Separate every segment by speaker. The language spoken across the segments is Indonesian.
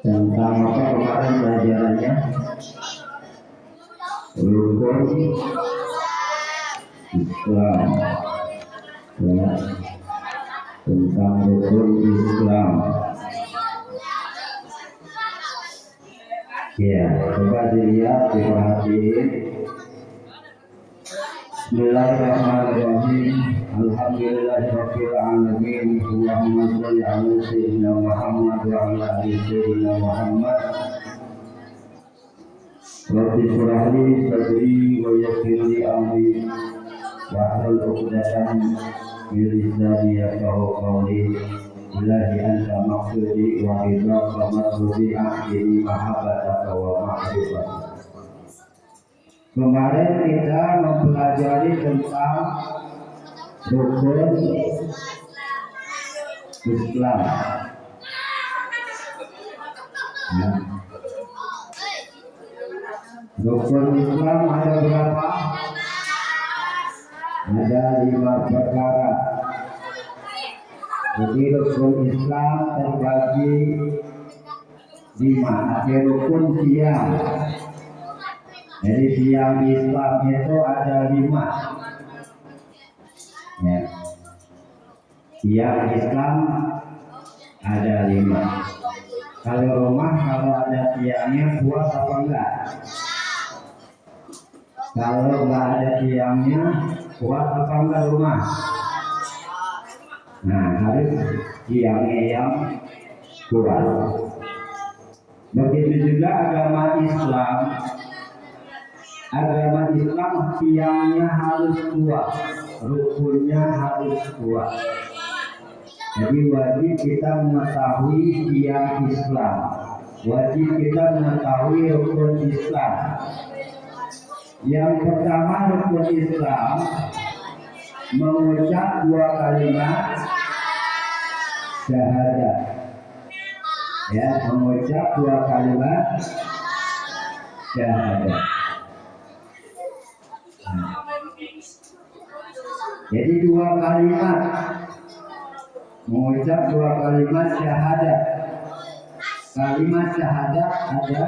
Speaker 1: Tentang apa kemarin pelajarannya? Rukun Islam, ya, tentang rukun Islam. Ya, coba dilihat, diperhatiin. Bismillahirrahmanirrahim. Alhamdulillahirabbil alamin. Allahumma shalli ala sayyidina Muhammad wa ala ali sayyidina Muhammad. Rabbi shrah li sadri wa yassir li amri wahlul 'uqdatam min lisani yafqahu qawli. Ilahi anta maqsudi wa ridha maqsudi ahdini mahabbataka wa ma'rifataka. Kemarin kita mempelajari tentang rukun Islam. Rukun Islam ada berapa? Ada 5 perkara. Jadi rukun Islam terbagi 5. Ada rukun tiang. Jadi tiang Islam itu ada 5. Ya. Tiang Islam ada 5. Kalau rumah kalau ada tiangnya kuat apa enggak? Kalau enggak ada tiangnya kuat apa enggak rumah? Nah, harus tiangnya yang kuat. Begitu juga agama Islam. Agama Islam tiangnya harus kuat, rukunnya harus kuat. Jadi wajib kita mengetahui tiang Islam, wajib kita mengetahui rukun Islam. Yang pertama rukun Islam mengucap 2 kalimat syahadat. Ya, mengucap 2 kalimat syahadat. Jadi 2 kalimat mengucap 2 kalimat syahadat. Kalimat syahadat ada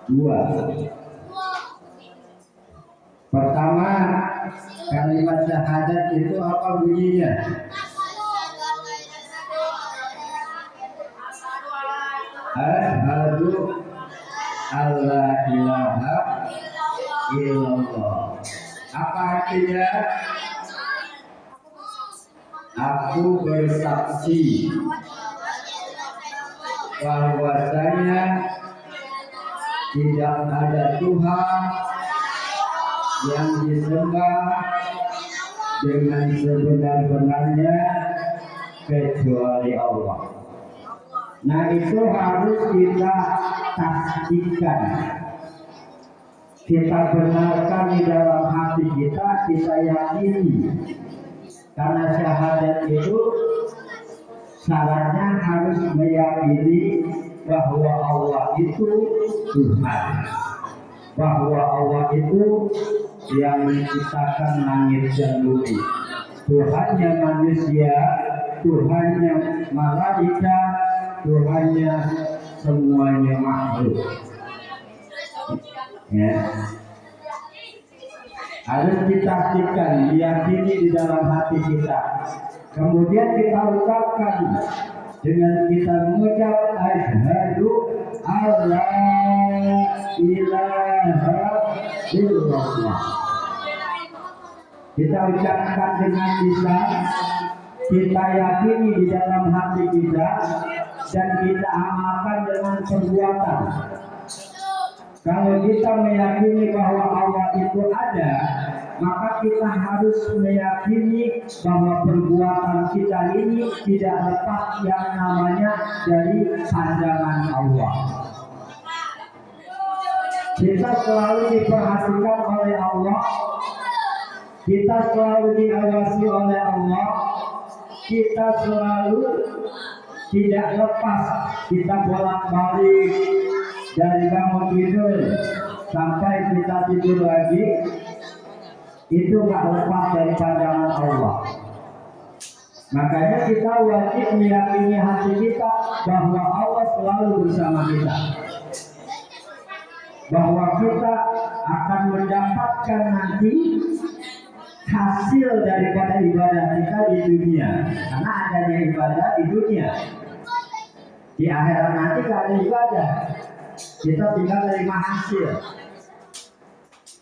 Speaker 1: 2. Pertama, kalimat syahadat itu apa bunyinya? Asyhadu alla ilaha illallah. Apa artinya? Aku bersaksi bahwasanya tidak ada Tuhan yang disembah dengan sebenar-benarnya kecuali Allah. Nah, itu harus kita pastikan, kita benarkan di dalam hati kita, kita yakini. Karena syahadat itu syaratnya harus meyakini bahwa Allah itu Tuhan, bahwa Allah itu yang menciptakan langit dan bumi, Tuhannya manusia, Tuhannya malaikat, Tuhannya semuanya makhluk. Ya. Harus dipastikan, diyakini di dalam hati kita. Kemudian kita ucapkan dengan kita mengucap asyhadu alla ilaha illallah. Kita ucapkan dengan lisan, kita yakini di dalam hati kita, dan kita amalkan dengan perbuatan. Kalau kita meyakini bahwa Allah itu ada, maka kita harus meyakini bahwa perbuatan kita ini tidak lepas yang namanya dari pandangan Allah. Kita selalu diperhatikan oleh Allah, kita selalu diawasi oleh Allah, kita selalu tidak lepas, kita bolak-balik dari bangun tidur sampai kita tidur lagi, itu gak lepas dari pandangan Allah. Makanya kita wajib meyakini hati kita bahwa Allah selalu bersama kita, bahwa kita akan mendapatkan nanti hasil daripada ibadah kita di dunia, karena adanya ibadah di dunia. Di akhirat nanti gak ada ibadah, kita tinggal terima hasil.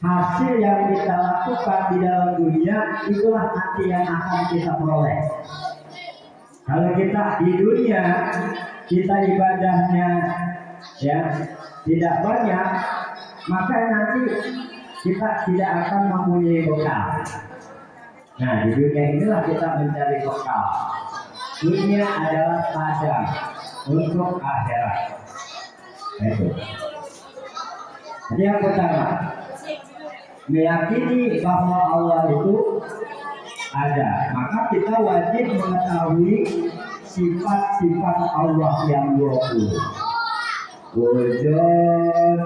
Speaker 1: Hasil yang kita lakukan di dalam dunia itulah nanti yang akan kita peroleh. Kalau kita di dunia kita ibadahnya ya tidak banyak, maka nanti kita tidak akan mempunyai bekal. Nah, di dunia inilah kita mencari bekal. Dunia adalah ladang untuk akhirat. Itu. Jadi yang pertama, meyakini bahwa Allah itu ada. Maka kita wajib mengetahui sifat-sifat Allah yang 20. Wujud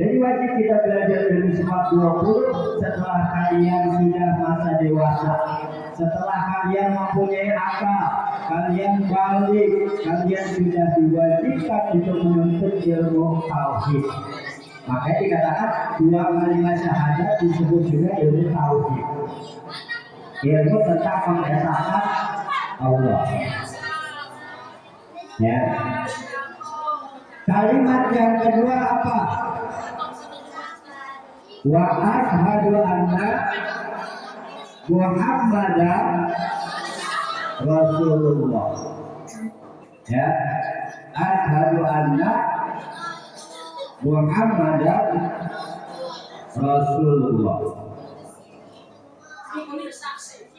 Speaker 1: Jadi wajib kita belajar dari sifat 20 setelah kalian sudah masa dewasa, setelah kalian mempunyai akal, kalian balik, kalian sudah diwajibkan untuk menuntut ilmu tauhid. Makanya dikatakan 2 kalimat syahadat disebut juga ilmu tauhid, ilmu tentang pengesahan Allah. Ya. Kalimat yang kedua apa? Wa asyhadu anna Muhammadan Rasulullah. Ya, asyhadu anna Muhammadan Rasulullah.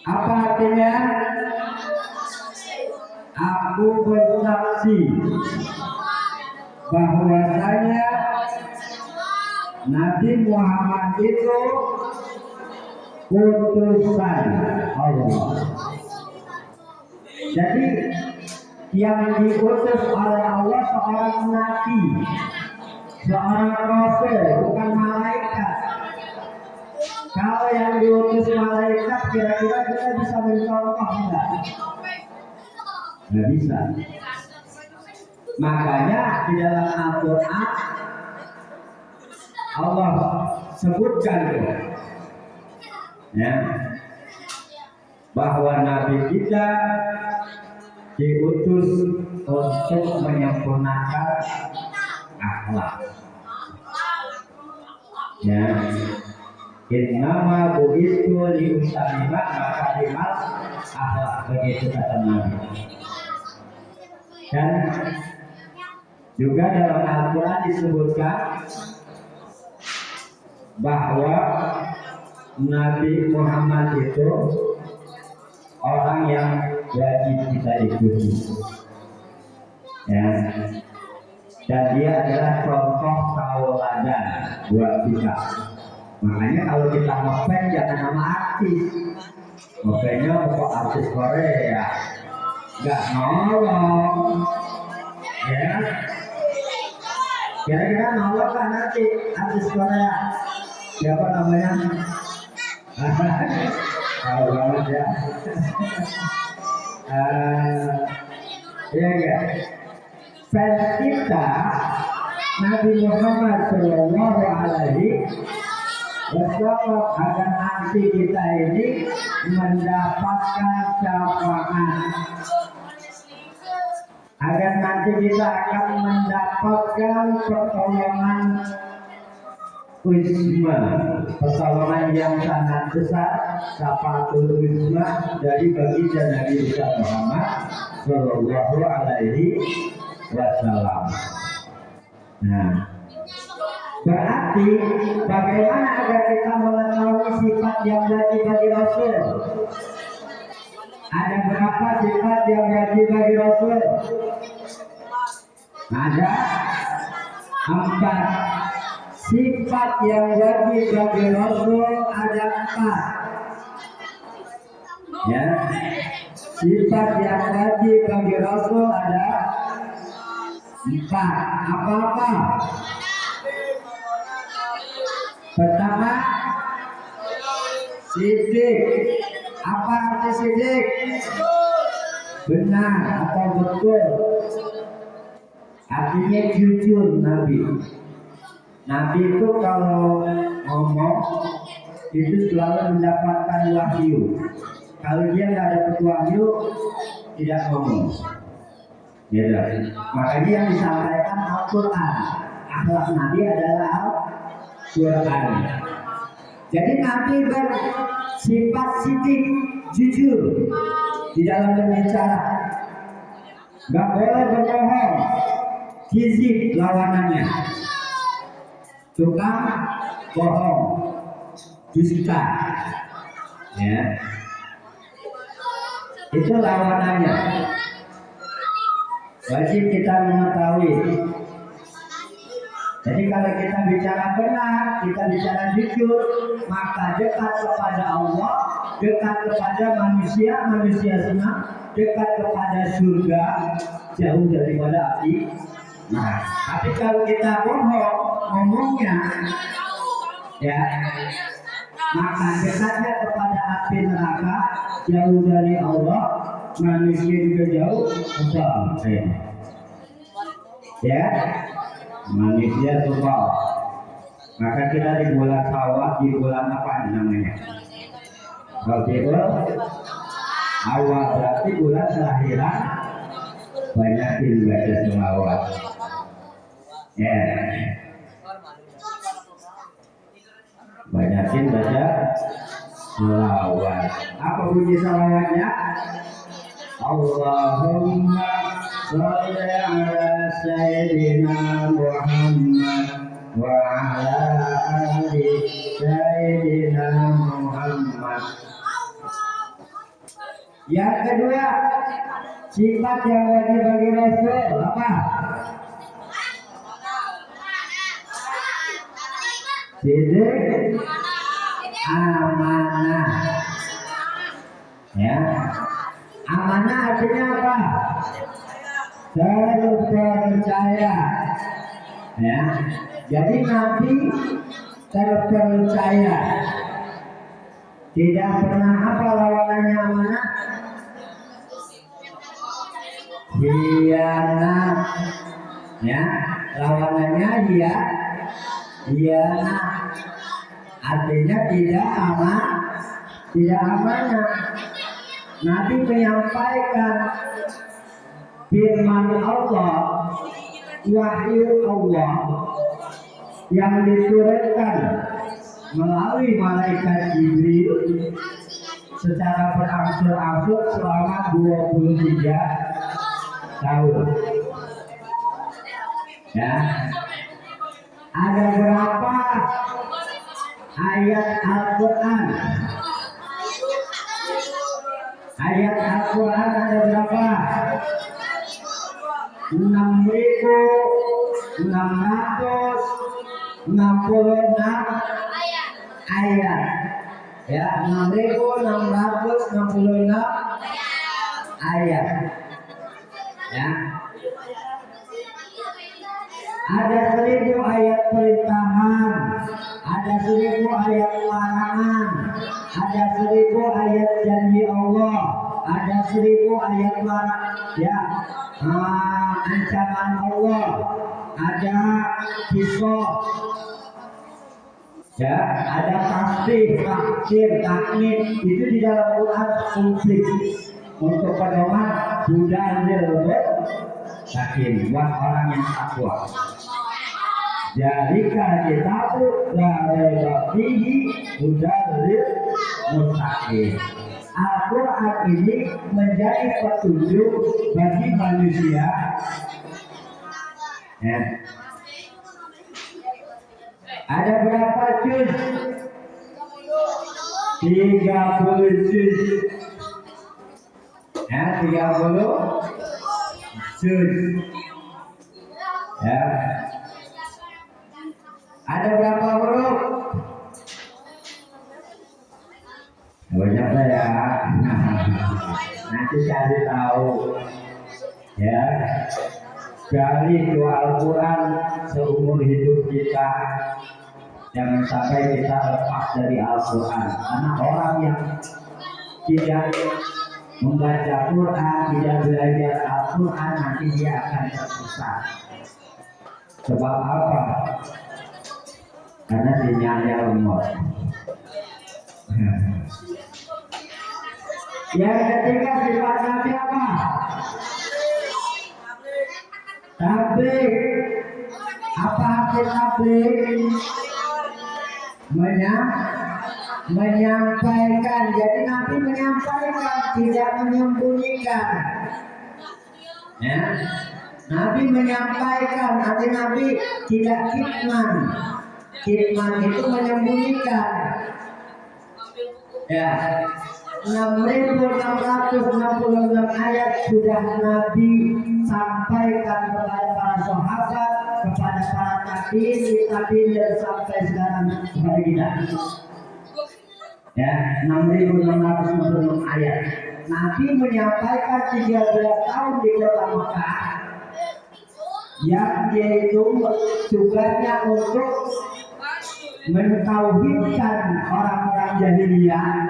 Speaker 1: Apa artinya? Aku bersaksi bahwasanya Nabi Muhammad itu utusan Allah. Jadi yang diutus oleh Allah seorang nabi, seorang rasul, bukan malaikat. Kalau yang diutus malaikat, kira-kira kita bisa mencontoh enggak? Nggak bisa. Makanya di dalam Al-Quran Allah sebutkan ya, bahwa Nabi kita diutus untuk menyempurnakan akhlak. Ya, innama bu'istu liutamima makarimal akhlak, begitu kata Nabi. Dan juga dalam Al-Quran disebutkan bahwa Nabi Muhammad itu orang yang wajib kita ikuti, ya. Dan dia adalah contoh tauladan buat kita. Makanya kalau kita ngefans jangan nama artis, ngefans kok artis Korea, nggak nolong, ya. Kira-kira nolong kan nanti artis Korea, siapa namanya? Tahu banget ya. Ya. Fans kita Nabi Muhammad Shallallahu Alaihi Wasallam agar nanti kita ini mendapatkan syafaat, agar nanti kita akan mendapatkan pertolongan Wisma, pertolongan yang sangat besar, Syafatul Wisma dari baginda Nabi Muhammad Sallallahu Alaihi Wasallam. Nah, berarti bagaimana agar kita mengetahui sifat yang wajib bagi Rasul? Ada berapa sifat yang wajib bagi Rasul? Ada 4. Sifat yang wajib bagi Rasul ada 4. Ya, sifat yang wajib bagi Rasul ada 4. Apa-apa? Pertama, sidik. Apa arti sidik? Benar atau betul? Artinya jujur Nabi. Nabi itu kalau ngomong itu selalu mendapatkan wahyu. Kalau dia nggak dapat wahyu, tidak ngomong. Gitu. Makanya yang disampaikan Al-Quran. Akhlak Nabi adalah Al-Quran. Jadi Nabi bersifat sidik, jujur di dalam berbicara. Nggak boleh berbohong. Kizib lawanannya. Tukang bohong, dusta, ya, itu lawanannya. Wajib kita mengetahui. Jadi kalau kita bicara benar, kita bicara jujur, maka dekat kepada Allah, dekat kepada manusia, manusia senang, dekat kepada surga, jauh daripada api. Nah, tapi kalau kita bohong ngomongnya, ya, maka dekatnya kepada api neraka, jauh dari Allah, manusia juga jauh, ya, manusia tebal. Maka kita di bulan Syawal, di bulan apa namanya? Rabiul Awal, berarti bulan kelahiran. Banyakin baca selawat. Ya, banyakin baca selawat. Apa bunyi selawatnya? Allahumma sholli ala sayyidina Muhammad wa ala ali sayyidina Muhammad. Yang kedua, sifat yang wajib bagi Rasul apa? Sidik, amanah. Ya, amanah artinya apa? Terpercaya. Ya, jadi Nabi terpercaya. Tidak pernah apa lawanannya amanah? Hianat. Ya, lawanannya hianat. Artinya tidak amanah. Nabi menyampaikan firman Allah, wahyu Allah yang diturunkan melalui malaikat Jibril secara berangsur-angsur selama 23 tahun. Ya, ada berapa ayat Al-Quran? Ayat Al-Quran ada berapa? 6.666 ayat. Ya, 6.666 ayat. Ya. Ada 1.000 ayat perintahan, ada 1.000 ayat larangan, ada 1.000 ayat janji Allah, ada 1.000 ayat ancaman Allah, ada kisah, ya, ada tasbih, takbir, takmid, itu di dalam Quran komplit untuk pedoman budaya sakin buat orang yang takwa. Jalika kitabu la raiba fihi hudalil muttaqin. Al-Quran ini menjadi petunjuk bagi manusia. Ya. Ada berapa juz? 30 juz. Ya, 30 juz. Ya. Ada berapa huruf? Banyak ya. Nanti cari tahu. Ya. Dari doa Al-Quran seumur hidup kita, jangan sampai kita lepas dari Al-Quran. Karena orang yang tidak membaca Quran, tidak belajar Al-Quran, nanti dia akan tersesat. Sebab apa? Karena sinyalnya lemot. Yang ketiga sifat Nabi apa? Tabligh. Apa arti tabligh? Menyampaikan. Jadi Nabi menyampaikan, tidak menyembunyikan. Ya. Nabi menyampaikan, arti Nabi tidak kitman. Kitman itu menyembunyikan. Ya. 6.666 ayat sudah Nabi sampaikan kepada para sahabat, kepada para tabi'in dan sampai sekarang kepada kita. Ya, 6.666 ayat. Nabi menyampaikan 13 tahun di kota Mekah, yang yaitu tugasnya untuk mentauhidkan orang-orang jahiliyah.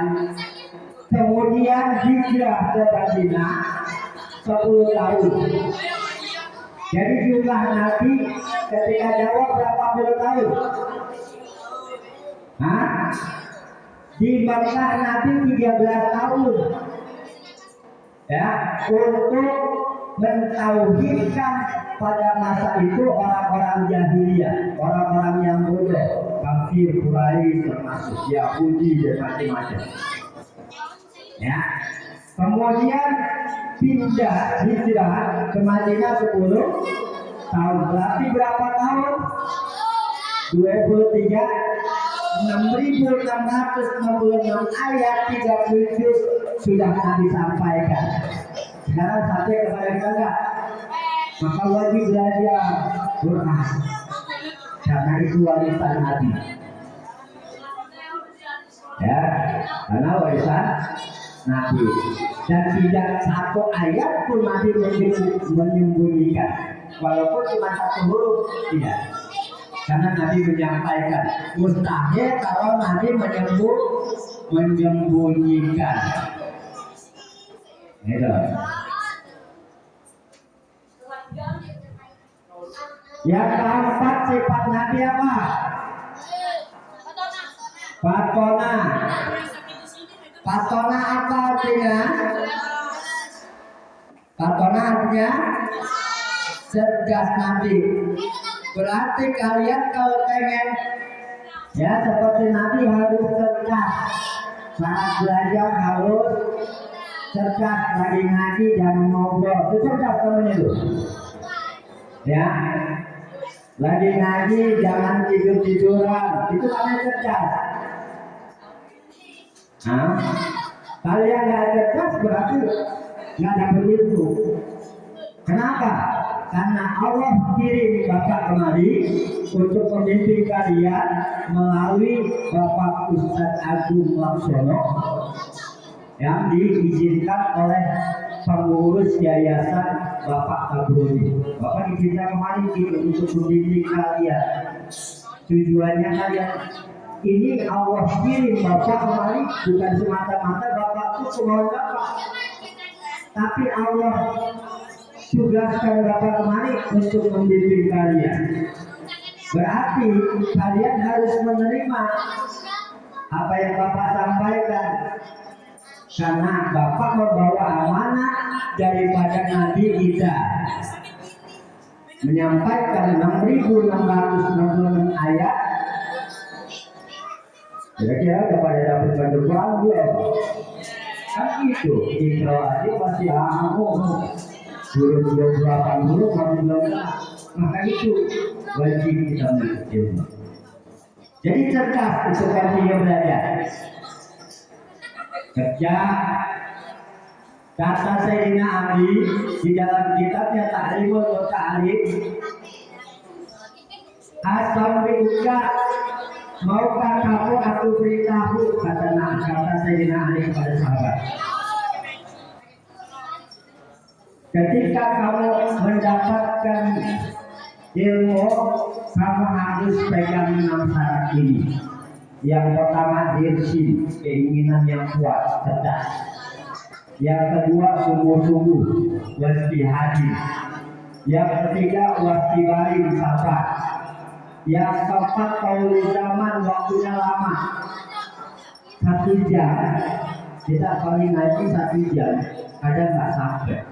Speaker 1: Kemudian hijrah ke Madinah 10 tahun. Jadi jumlah Nabi ketika jawab berapa puluh tahun? Hah? Di Mekah Nabi 13 tahun. Ya, untuk mentauhidkan pada masa itu orang-orang jahiliyah, orang-orang yang bodoh, kafir, Quraisy, termasuk Yahudi dan macam-macam. Ya. Kemudian pindah hijrah ke Madinah 10 tahun. Berarti berapa tahun? 23. 6.666 ayat 30 juz sudah Nabi sampaikan. Sekarang sampai kepada kita enggak? Maka wajib belajar Quran, karena itu warisan Nabi. Ya, karena warisan Nabi. Dan tidak satu ayat pun Nabi menyembunyikan, walaupun cuma satu huruf, tidak. Karena Nabi menyampaikan. Mustahil kalau Nabi menyembunyikan. Gitu. Yang keempat sifat Nabi apa? Patona. Patona apa artinya? Patona artinya cerdas Nabi. Berarti kalian kalau pengen ya seperti Nabi harus cerdas. Saat belajar harus cerdas, lagi ngaji jangan ngobrol. Itu cerdas temennya itu. Ya. Lagi ngaji jangan tidur-tiduran. Itu namanya cerdas. Nah, kalian nggak cerdas berarti nggak dapat ilmu. Kenapa? Karena Allah kirim Bapak kemari untuk memimpin kalian melalui Bapak Ustadz Agung Laksono yang diizinkan oleh pengurus yayasan Bapak Tabroni. Bapak diizinkan kemari untuk membimbing kalian. Tujuannya kalian ini Allah kirim Bapak kemari bukan semata-mata Bapak itu kemauan Bapak, tapi Allah tugaskan Bapak kemari untuk membimbing kalian. Berarti kalian harus menerima apa yang Bapak sampaikan, karena Bapak membawa amanah daripada Nabi kita menyampaikan 6.666 Kira-kira kepada dapat baju kurang belum? Kan itu Ikro aja masih guru 28 guru masih belum. Maka itu wajib kita mengikuti. Jadi cerdas untuk dia belajar. Kerja kata Sayyidina Ali di dalam kitabnya Ta'limul Muta'alim, Assalamualaikum, maukah kamu aku beritahu, kata Sayyidina Ali kepada sahabat, ketika kamu mendapatkan ilmu, kamu harus pegang 6 syarat ini. Yang pertama, irsyid, keinginan yang kuat, cerdas. Yang kedua, sungguh-sungguh, wastihadi. Yang ketiga, wastibari, sabar. Yang keempat, kauli zaman, waktunya lama, 1 jam. Kita paling ngaji 1 jam, kadang nggak sampai,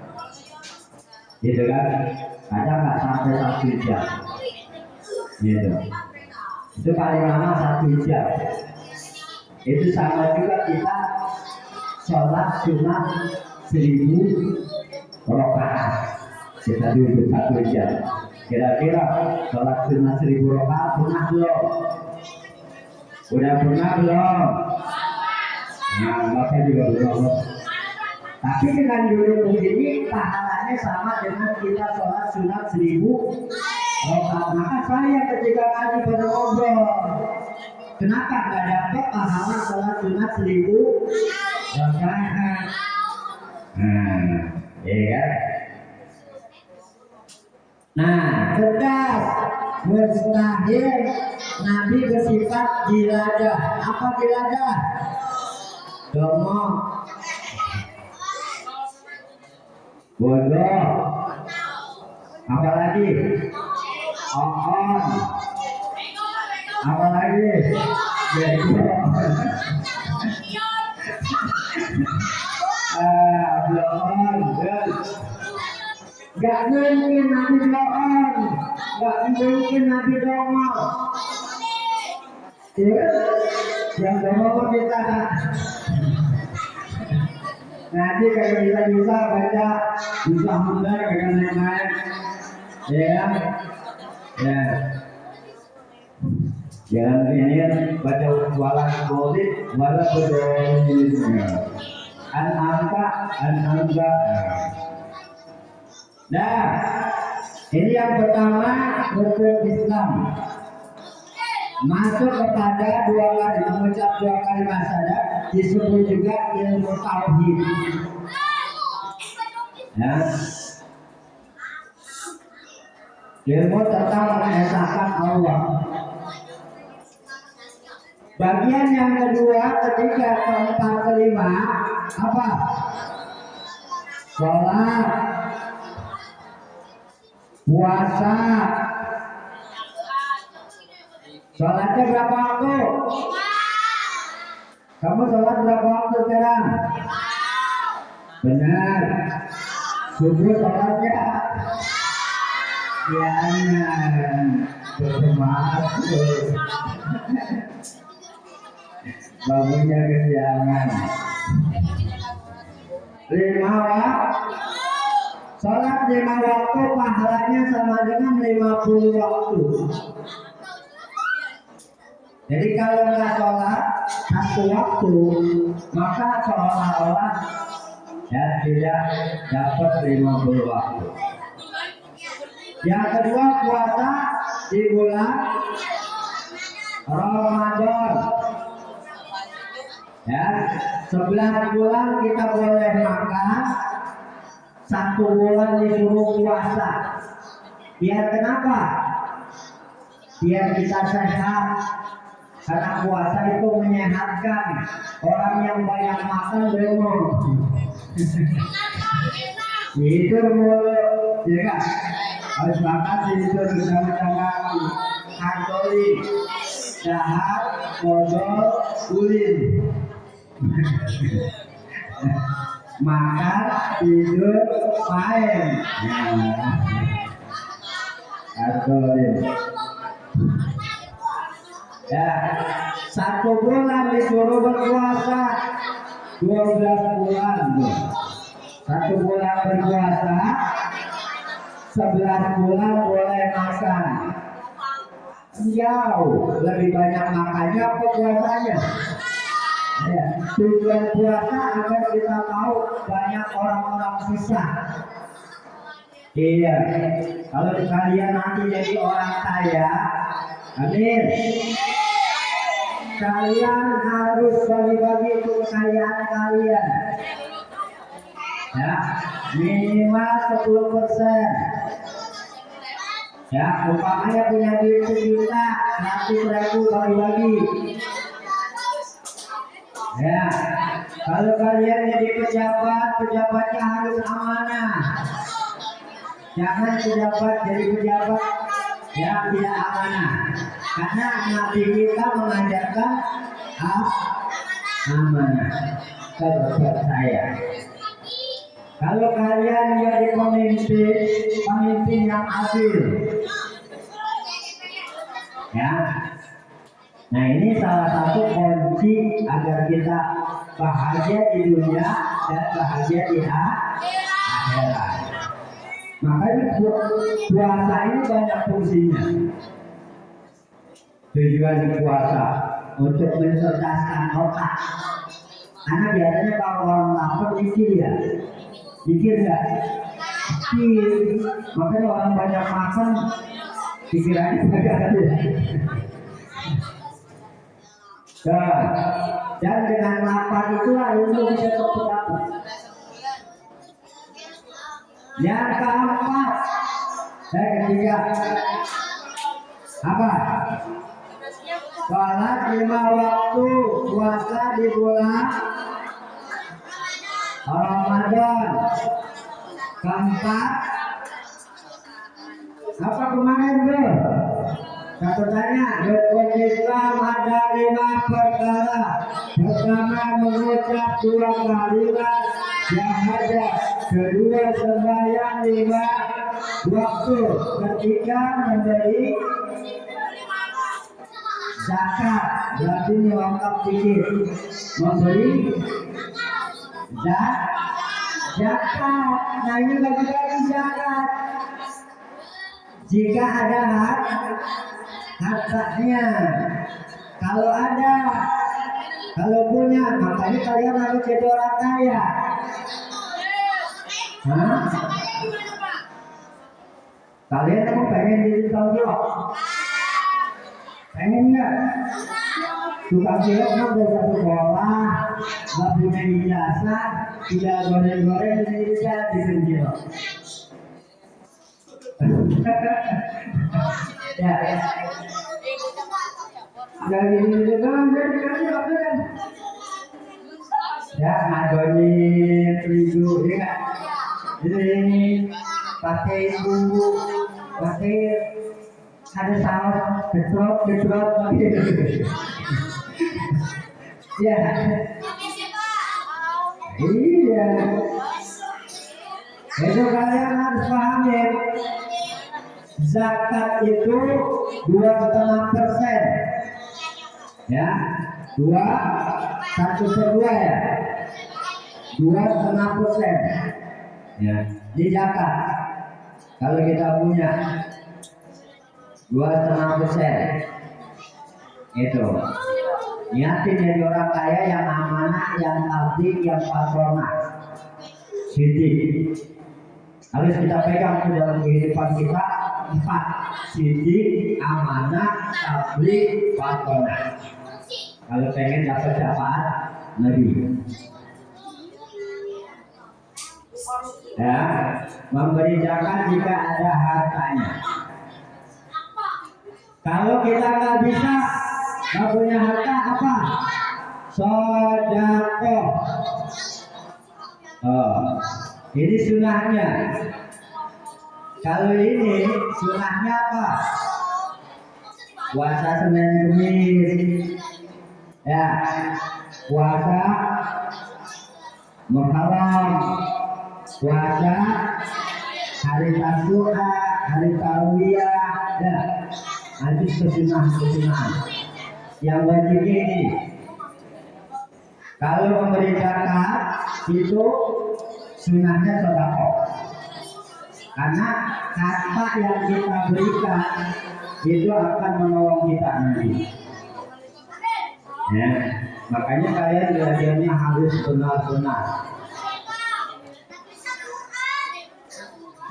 Speaker 1: gitu kan? Kadang nggak sampai 1 jam, gitu. Itu paling lama 1 jam. Itu sama juga kita sholat sunat 1000 rakaat. Kita duduk 1 jam. Kira-kira sholat sunat 1000 rakaat pernah belum? Udah pernah belum? Nah, Bapak juga belum. Tapi dengan duduk begini pahalanya sama dengan kita sholat sunat 1000 rakaat. Maka saya ketika ngaji pada ngobrol, kenapa nggak dapat pahala sholat sunat 1000 rakaat? Iya. Nah, cerdas, mustahil Nabi bersifat giladah. Apa giladah? Dongo, bodoh, apa lagi? On, apa lagi? Bego. Gak mungkin Nabi doon, gak mungkin Nabi dongol. Yang dongol kita nanti kalau bisa baca bisa mudah dengan lain-lain, ya, ya. Jangan ini baca wala boleh, wala boleh. An-angka. Nah, ini yang pertama, rukun Islam. Masuk kepada 2 kali, mengucap 2 kalimat syahadat, disebut juga ilmu tauhid. Ya. Ilmu tentang mengesahkan Allah. Bagian yang kedua, ketiga, keempat, kelima, apa? Sholat, puasa. Sholatnya berapa waktu? Kamu sholat berapa waktu sekarang? Benar. Subuh sholatnya? Jangan bersemangat. Bangunnya kesiangan. 5 waktu. Sholat 5 waktu pahalanya sama dengan 50 waktu. Jadi kalau nggak sholat 1 waktu, maka seolah-olah ya tidak dapat 50 waktu. Yang kedua, puasa di bulan Ramadan. Ya, 11 bulan kita boleh makan, 1 bulan disuruh puasa. Biar kenapa? Biar kita sehat. Karena puasa itu menyehatkan. Orang yang banyak makan gemuk. Itu mulut, ya kan? Harus makan itu bersama-sama kantoli, jahat, bodoh, ulin. Makan, tidur, main. Kantoli. Ya, 1 bulan disuruh berpuasa 12 bulan tuh. 1 bulan berpuasa 11 bulan boleh makan. Jauh lebih banyak makannya apa puasanya? Ya, tujuan puasa agar kita tahu banyak orang-orang susah. Iya, kalau kalian nanti jadi orang kaya, amin. Kalian harus bagi-bagi itu kekayaan kalian. Ya, minimal 10%. Ya, umpamanya punya duit 1 juta, 100.000 bagi-bagi. Ya, kalau kalian jadi pejabat, pejabatnya harus amanah. Jangan pejabat jadi pejabat yang tidak amanah. Karena Nabi kita mengajarkan amanah. Sahabat saya, kalau kalian jadi pemimpin yang adil, ya. Nah, ini salah satu kunci agar kita bahagia di dunia dan bahagia di akhirat. Makanya puasa ini banyak fungsinya. Tujuan puasa untuk mencerdaskan otak. Karena biasanya kalau orang lapar mikir ya, mikir nggak? Mikir. Makanya orang banyak makan, pikirannya agak ada. Dan dengan lapar itulah ilmu bisa terdapat. Yang keempat, ketiga, apa? Sholat 5 waktu, puasa di bulan Ramadan. Keempat, apa kemarin bro? Catatannya, rukun Islam ada 5 perkara. Pertama, mengucap 2 kalimat syahadat. Kedua, sembahyang 5 waktu. Ketiga, memberi zakat. Berarti ini wakaf dikit. Memberi zakat. Nah, ini bagi-bagi zakat. Jika ada hartanya, kalau ada, kalau punya, makanya kalian harus jadi orang kaya. Hah? Kalian mau pengen jadi tukang cilok? Pengen nggak? Tukang cilok kan udah sekolah, nggak punya ijazah, tidak goreng-goreng bisa bikin cilok. Ya, dari ini kan ya ngadoni tujuh ya, ini pakai bumbu, pakai ada saus, ketrot lagi. Ya, iya, itu kalian harus paham ya. Zakat itu 2,5%, ya, 1/2 ya, 2,5%, ya, di zakat. Kalau kita punya 2,5%, itu, niatin jadi orang kaya yang amanah, yang tabligh, yang patronat, sidik. Harus kita pegang ke dalam kehidupan kita. 4, sidik, amanah, tabligh, patronat. Kalau pengen dapat syafaat Nabi, ya, memberi zakat jika ada hartanya. Kalau kita nggak bisa, nggak punya harta, apa? Sedekah. Oh, ini sunahnya. Kalau ini sunahnya apa? Puasa Senin Kamis, ya, puasa Muharram, puasa hari Tasyura, hari Tarwiyah, ya, nanti kesunahan. Yang wajibnya ini, kalau memberi zakat itu sunahnya sedekah. Karena harta yang kita berikan itu akan menolong kita nanti. Ya, makanya kalian belajarnya harus benar-benar.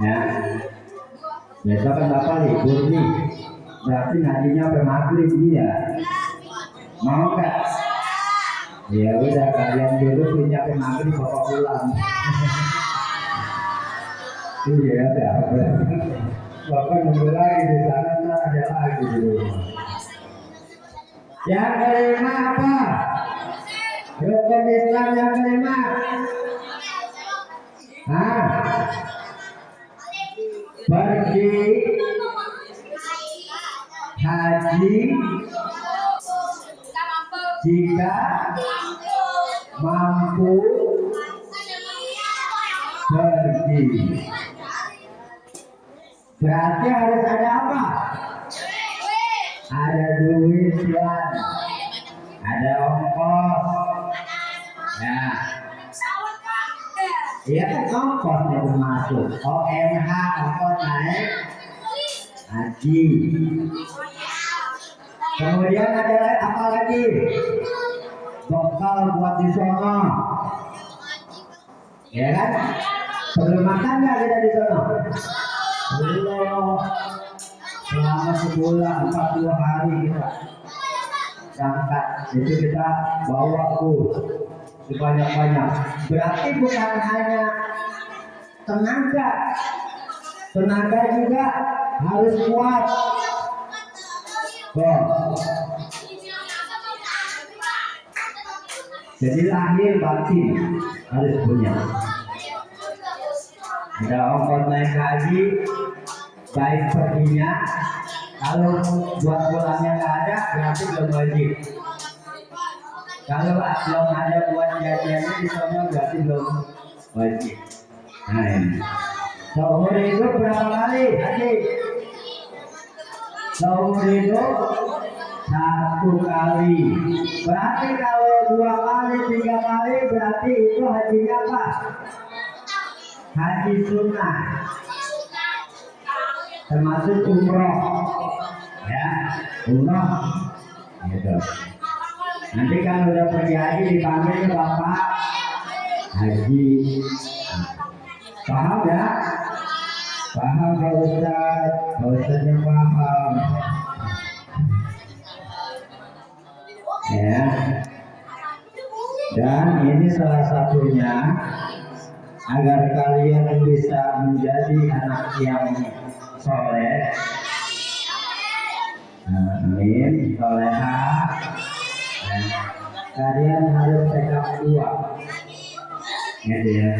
Speaker 1: Ya, besok kan Bapak libur nih, berarti ngajinya sampai maghrib dia. Mau nggak? Ya udah, kalian dulu punya sampai maghrib, Bapak pulang. Iya ada apa? Bapak nunggu lagi di sana, ntar ada lagi di rumah. Yang kelima apa? Rukun Islam yang kelima. Pergi haji jika mampu pergi. Berarti harus ada apa? Ada duit dan ada ongkos. Nah, iya kan ongkosnya termasuk. OMH ongkos naik haji. Kemudian ada apa lagi? Bekal buat di sono. Ya kan? Sebelum makan nggak kita di sono? Belum. Selama sebulan 40 hari kita berangkat, itu kita bawa sebanyak-banyak. Berarti bukan hanya tenaga juga harus kuat. Jadi lahir batin harus punya. Ada ongkos naik haji, baik perginya. Kalau buat pulangnya nggak ada, berarti belum wajib. Kalau belum ada buat jajannya di sana, berarti belum wajib. Nah ini. Seumur hidup berapa kali haji? Seumur hidup 1 kali. Berarti kalau 2 kali, 3 kali, berarti itu hajinya apa? Haji sunnah. Termasuk umroh. Ya, umroh. Gitu. Nanti kalau udah pergi haji dipanggil ke Bapak haji. Paham ya? Paham Pak Ustaz? Pak Ustaznya paham. Ya. Dan ini salah satunya agar kalian bisa menjadi anak yang soleh. Amin, soleha. Kalian harus pegang 2. Gitu ya.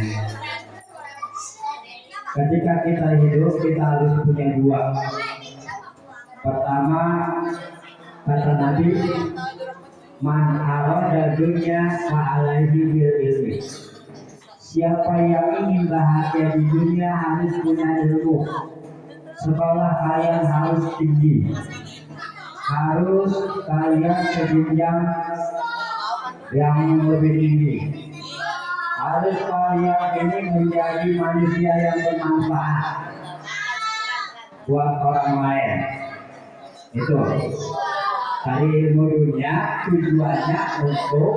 Speaker 1: Ketika kita hidup, kita harus punya 2. Pertama, kata Nabi, man arada dunya fa'alaihi bil ilmi. Siapa yang ingin bahagia di dunia harus punya ilmu. Sekolah kalian harus tinggi. Harus kalian ke jenjang yang lebih tinggi. Harus kalian ini menjadi manusia yang bermanfaat buat orang lain. Itu. Cari ilmu dunia tujuannya untuk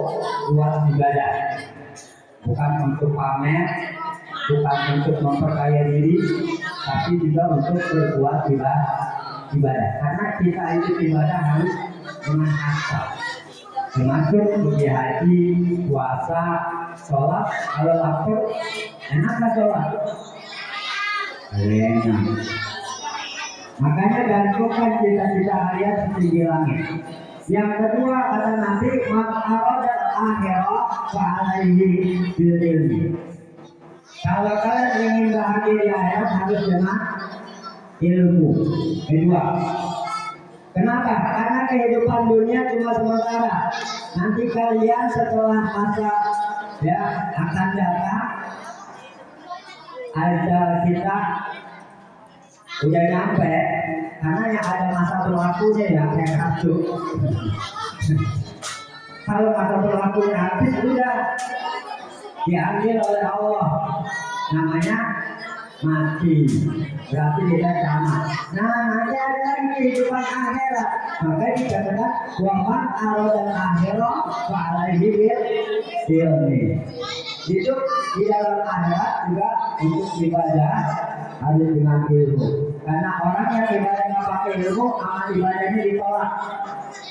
Speaker 1: buat ibadah, bukan untuk pamer, bukan untuk memperkaya diri, tapi juga untuk berbuat ibadah. Karena kita itu ibadah harus dengan harta, termasuk pergi haji, puasa, sholat. Kalau lapar, enak nggak sholat? Enak. Makanya gantungkan cita-cita kalian setinggi langit. Yang kedua kata Nabi, man arada akhirah fa'alaihi bil ilmi. Kalau kalian ingin bahagia di akhirat harus dengan ilmu. Kedua. Kenapa? Karena kehidupan dunia cuma sementara. Nanti kalian setelah masa akan datang, ajal kita udah nyampe, karena yang ada masa berlakunya ya kayak kartu. Kalau masa berlakunya habis sudah diambil oleh Allah, namanya mati, berarti kita sama. Nah, nanti ada lagi kehidupan akhirat. Maka dikatakan waman aradal akhirat wa alaihi bil hidup di dalam akhirat juga untuk ibadah harus dengan ilmu. Karena orang yang ibadah nggak pakai ilmu, amal ibadahnya ditolak.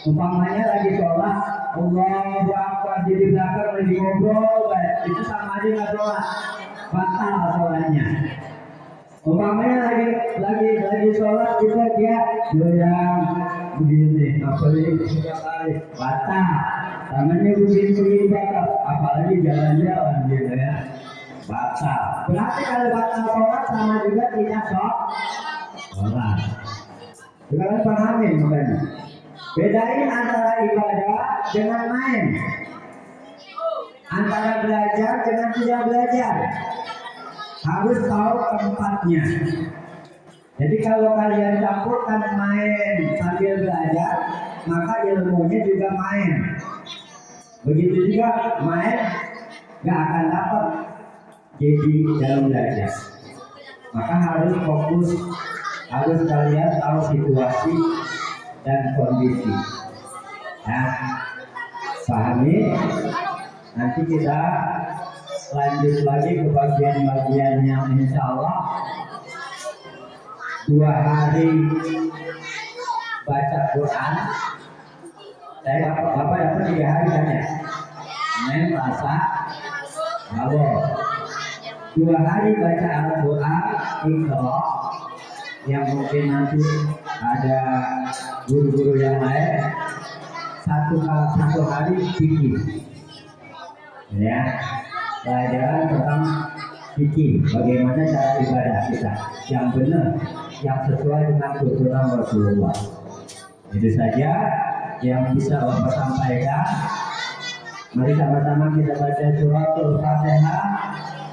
Speaker 1: Umpamanya lagi sholat, Allahu Akbar di belakang lagi ngobrol, itu sama aja nggak sholat, batal sholatnya. Umpamanya lagi sholat kita dia goyang begini, apalagi batal. Tangannya begini batal, apalagi jalan-jalan gitu ya, batal. Berarti kalau batal sholat sama juga tidak sholat. Kalian pahamin makanya. Bedain antara ibadah dengan main, antara belajar dengan tidak belajar. Harus tahu tempatnya. Jadi kalau kalian campurkan main sambil belajar, maka ilmunya juga main. Begitu juga main gak akan dapat jadi dalam belajar. Maka harus fokus, harus kalian tahu situasi dan kondisi. Nah, pahami. Nanti kita lanjut lagi ke bagian-bagian yang insya Allah 2 hari baca Quran. Saya Bapak dapat 3 hari kan ya? Senin, Selasa, Rabu. 2 hari baca Al-Quran, Iqra, yang mungkin nanti ada guru-guru yang lain. Satu hari fikih, ya, pelajaran tentang fikih, bagaimana cara ibadah kita yang benar, yang sesuai dengan tuntunan Rasulullah. Itu saja yang bisa Bapak sampaikan. Mari sama-sama kita baca suratul Fatihah.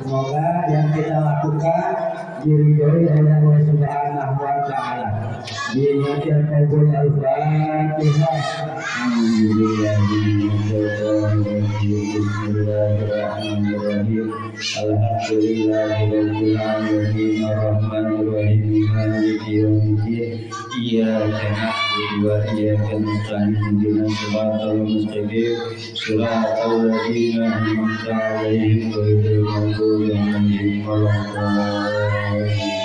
Speaker 1: Semoga yang kita lakukan diridhoi oleh Allah Subhanahu wa taala. Dibaca qabul al-Fatihah. Bismillahirrahmanirrahim. Alhamdulillahirabbil alamin arrahmanir rahim maliki yaumiddin. Iyyaka na'budu wa iyyaka nasta'in ihdinas siratal mustaqim siratal ladzina an'amta 'alaihim ghairil maghdubi 'alaihim waladdallin.